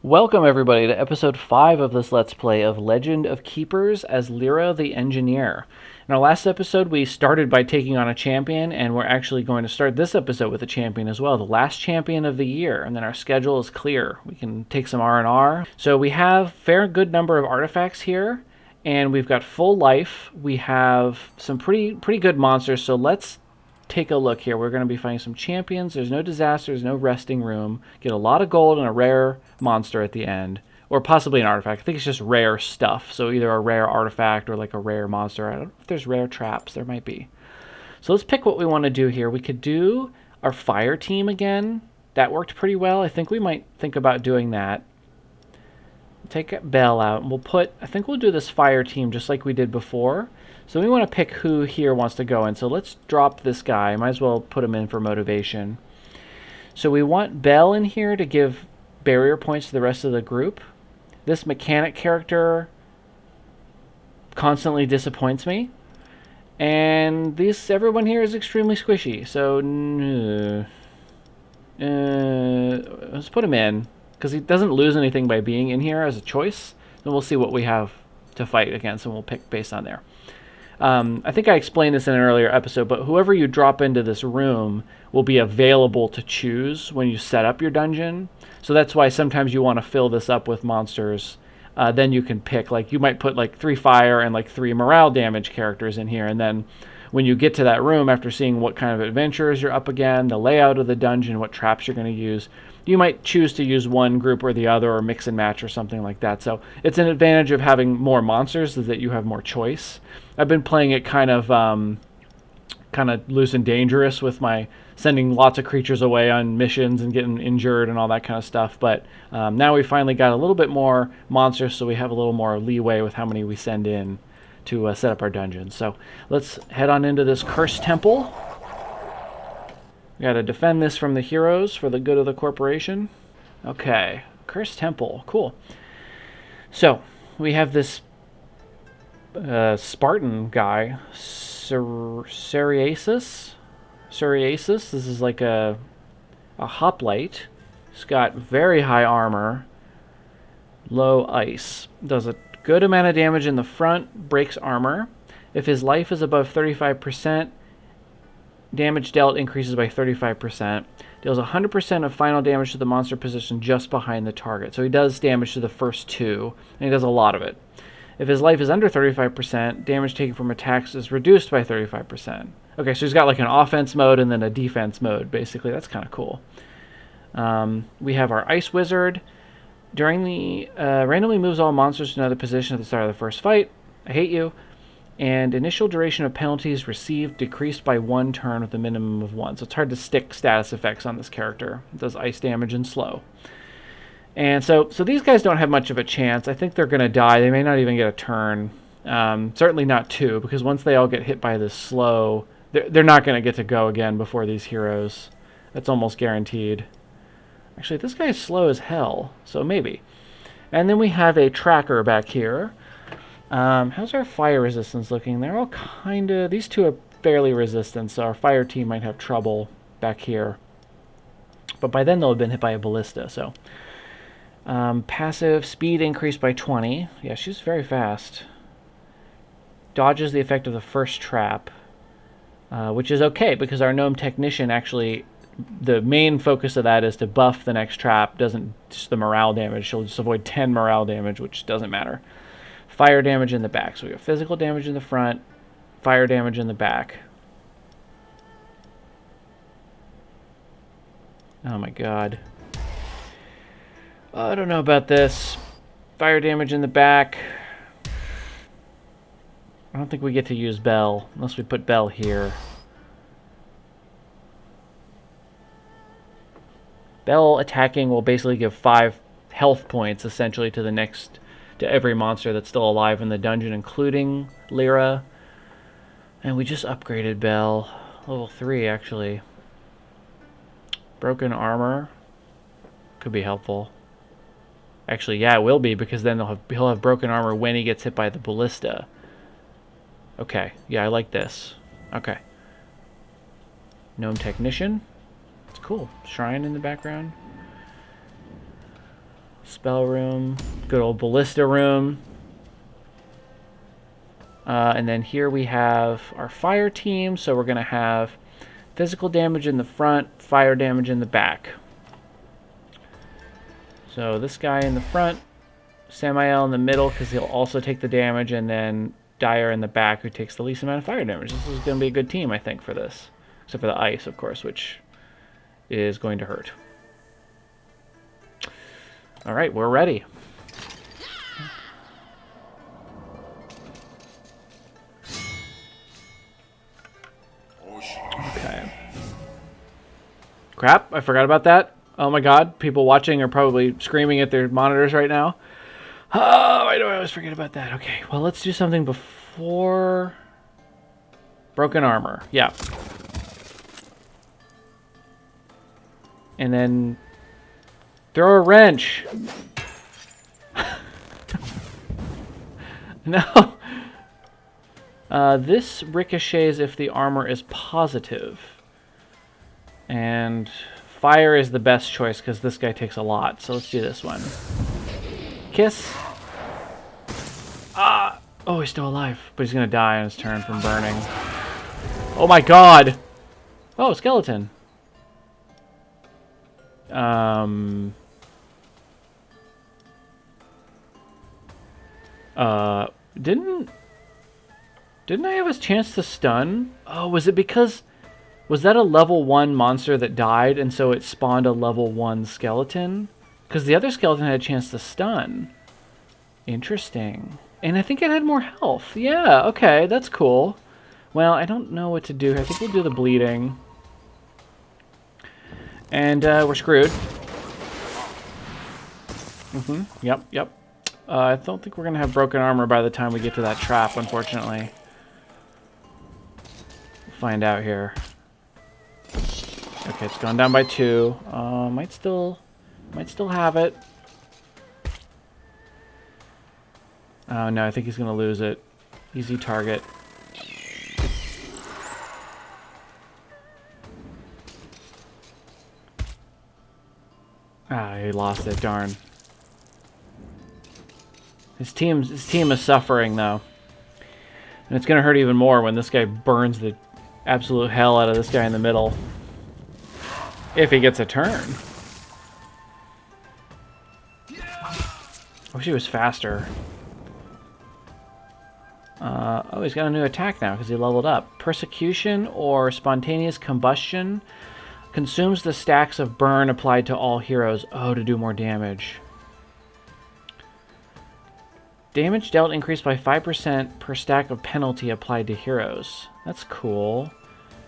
Welcome everybody to episode 5 of this Let's Play of Legend of Keepers as Lira the Engineer. In our last episode we started by taking on a champion, and we're actually going to start this episode with a champion as well, the last champion of the year, and then our schedule is clear. We can take some R&R. So we have a fair good number of artifacts here, and we've got full life. We have some pretty good monsters, so let's take a look here. We're going to be fighting some champions. There's no disasters, no resting room. Get a lot of gold and a rare monster at the end. Or possibly an artifact. I think it's just rare stuff. So either a rare artifact or like a rare monster. I don't know if there's rare traps. There might be. So let's pick what we want to do here. We could do our fire team again. That worked pretty well. I think we might think about doing that. Take Bell out, and we'll put, I think we'll do this fire team just like we did before. So we want to pick who here wants to go in. So let's drop this guy. Might as well put him in for motivation. So we want Bell in here to give barrier points to the rest of the group. This mechanic character constantly disappoints me. And everyone here is extremely squishy. So let's put him in, because he doesn't lose anything by being in here as a choice. Then we'll see what we have to fight against, and we'll pick based on there. I think I explained this in an earlier episode, but whoever you drop into this room will be available to choose when you set up your dungeon. So that's why sometimes you want to fill this up with monsters. Then you can pick, like, you might put like 3 fire and like 3 morale damage characters in here, and then when you get to that room, after seeing what kind of adventurers you're up against, the layout of the dungeon, what traps you're going to use, you might choose to use one group or the other, or mix and match or something like that. So it's an advantage of having more monsters, is that you have more choice. I've been playing it kind of loose and dangerous with my sending lots of creatures away on missions and getting injured and all that kind of stuff. But now we finally got a little bit more monsters, so we have a little more leeway with how many we send in to set up our dungeon. So let's head on into this cursed temple. We got to defend this from the heroes for the good of the corporation. Okay, cursed temple, cool. So we have this Spartan guy, Suriasis. This is like a hoplite. He's got very high armor, low ice. Does a good amount of damage in the front, breaks armor. If his life is above 35%, damage dealt increases by 35%. Deals 100% of final damage to the monster position just behind the target. So he does damage to the first 2, and he does a lot of it. If his life is under 35%, damage taken from attacks is reduced by 35%. Okay, so he's got like an offense mode and then a defense mode, basically. That's kind of cool. We have our Ice Wizard. During the randomly moves all monsters to another position at the start of the first fight. I hate you. And initial duration of penalties received decreased by 1 turn with a minimum of 1. So it's hard to stick status effects on this character. It does ice damage and slow. And so these guys don't have much of a chance. I think they're going to die. They may not even get a turn. Certainly not 2, because once they all get hit by this slow, they're not going to get to go again before these heroes. That's almost guaranteed. Actually, this guy's slow as hell, so maybe. And then we have a tracker back here. How's our fire resistance looking? They're all kind of... These two are fairly resistant, so our fire team might have trouble back here. But by then they'll have been hit by a ballista, so... passive speed increased by 20. Yeah, she's very fast. Dodges the effect of the first trap, which is okay, because our gnome technician actually... The main focus of that is to buff the next trap, doesn't just the morale damage. She'll just avoid 10 morale damage, which doesn't matter. Fire damage in the back. So we have physical damage in the front, fire damage in the back. Oh my god. I don't know about this. Fire damage in the back. I don't think we get to use Bell, unless we put Bell here. Bell attacking will basically give 5 health points, essentially, to every monster that's still alive in the dungeon, including Lira. And we just upgraded Bell. Level 3, actually. Broken armor. Could be helpful. Actually, yeah, it will be, because then he'll have broken armor when he gets hit by the ballista. Okay, yeah, I like this. Okay. Gnome Technician. It's cool. Shrine in the background. Spell room. Good old ballista room. And then here we have our fire team. So we're going to have physical damage in the front, fire damage in the back. So this guy in the front, Samael in the middle because he'll also take the damage, and then Dyer in the back who takes the least amount of fire damage. This is going to be a good team, I think, for this. Except for the ice, of course, which is going to hurt. All right, we're ready. Okay. Crap, I forgot about that. Oh my god, people watching are probably screaming at their monitors right now. Oh, I know I always forget about that. Okay, well, let's do something before... Broken armor, yeah. And then... throw a wrench! No! This ricochets if the armor is positive. And fire is the best choice because this guy takes a lot. So let's do this one. Kiss. Ah! Oh, he's still alive. But he's going to die on his turn from burning. Oh my god! Oh, skeleton. Didn't I have a chance to stun? Oh, was it because... was that a level 1 monster that died, and so it spawned a level 1 skeleton? Because the other skeleton had a chance to stun. Interesting. And I think it had more health. Yeah, okay, that's cool. Well, I don't know what to do. I think we'll do the bleeding. And we're screwed. Yep. I don't think we're going to have broken armor by the time we get to that trap, unfortunately. We'll find out here. Okay, it's gone down by 2. Might still have it. Oh no, I think he's gonna lose it. Easy target. Ah, he lost it. Darn. His team is suffering though, and it's gonna hurt even more when this guy burns the absolute hell out of this guy in the middle. If he gets a turn. I wish he was faster. Oh, he's got a new attack now because he leveled up. Persecution or spontaneous combustion consumes the stacks of burn applied to all heroes. Oh, to do more damage. Damage dealt increased by 5% per stack of penalty applied to heroes. That's cool.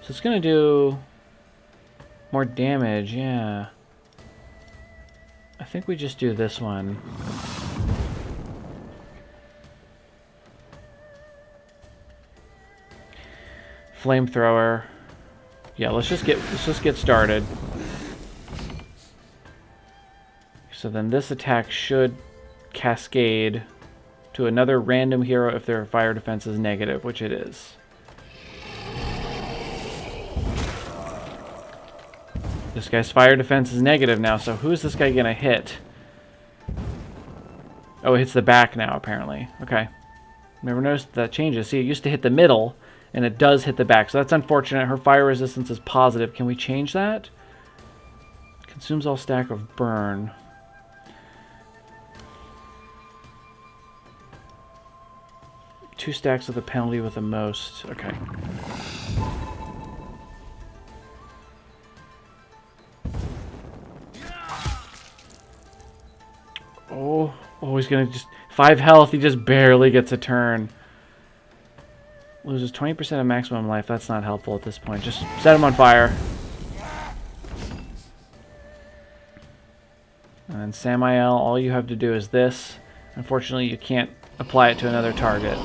So it's going to do more damage, yeah. I think we just do this one. Flamethrower. Yeah, let's just get started. So then this attack should cascade to another random hero if their fire defense is negative, which it is. This guy's fire defense is negative now, so who's this guy gonna hit? Oh, it hits the back now, apparently. Okay. Never noticed that changes. See, it used to hit the middle, and it does hit the back, so that's unfortunate. Her fire resistance is positive. Can we change that? Consumes all stack of burn. Two stacks of the penalty with the most. Okay. Oh, he's gonna just... 5 health, he just barely gets a turn. Loses 20% of maximum life. That's not helpful at this point. Just set him on fire. And then Samael, all you have to do is this. Unfortunately, you can't apply it to another target.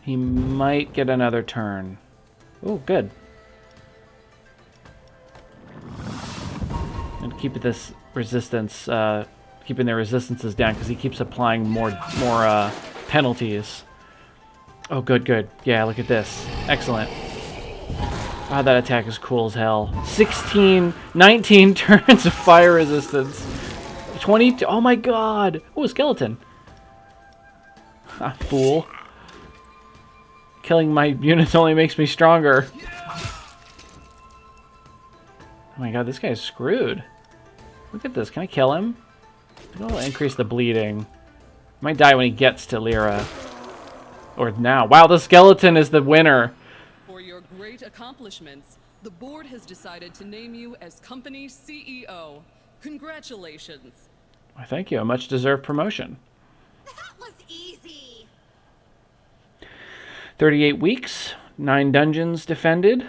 He might get another turn. Oh, good. And keep this resistance, keeping their resistances down because he keeps applying more penalties. Oh, good. Yeah, look at this. Excellent. Oh, that attack is cool as hell. 19 turns of fire resistance. 22. Oh my god. Oh, a skeleton. Ah, fool. Killing my units only makes me stronger. Oh my god, this guy's screwed. Look at this. Can I kill him? I'll increase the bleeding. Might die when he gets to Lira. Or now. Wow, the skeleton is the winner. For your great accomplishments, the board has decided to name you as company CEO. Congratulations. Why, thank you. A much-deserved promotion. That was easy. 38 weeks, 9 dungeons defended,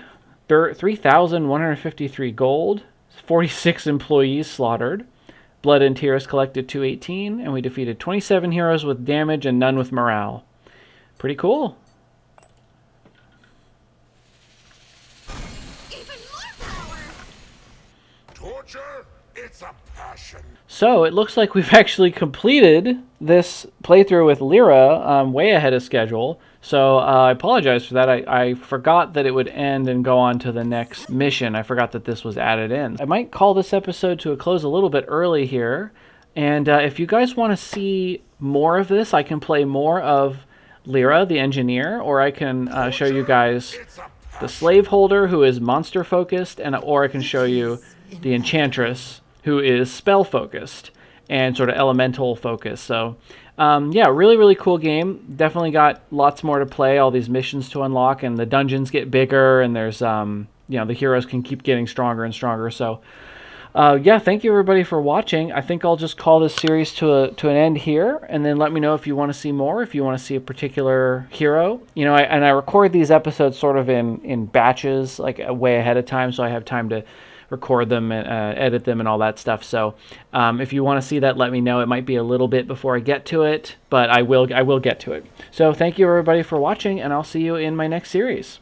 3,153 gold, 46 employees slaughtered, blood and tears collected 218, and we defeated 27 heroes with damage and none with morale. Pretty cool. Even more power. Torture? It's a passion. So it looks like we've actually completed this playthrough with Lira way ahead of schedule. So I apologize for that. I forgot that it would end and go on to the next mission. I forgot that this was added in. I might call this episode to a close a little bit early here. And if you guys want to see more of this, I can play more of Lira, the engineer, or I can show you guys the slaveholder, who is monster focused, or I can show you the enchantress, who is spell focused and sort of elemental focused. So yeah, really, really cool game. Definitely got lots more to play, all these missions to unlock, and the dungeons get bigger, and there's, you know, the heroes can keep getting stronger and stronger. So yeah, thank you everybody for watching. I think I'll just call this series to an end here, and then let me know if you want to see more, if you want to see a particular hero. You know, I record these episodes sort of in batches, like way ahead of time, so I have time to record them and edit them and all that stuff. So if you want to see that, let me know. It might be a little bit before I get to it, but I will get to it. So thank you everybody for watching, and I'll see you in my next series.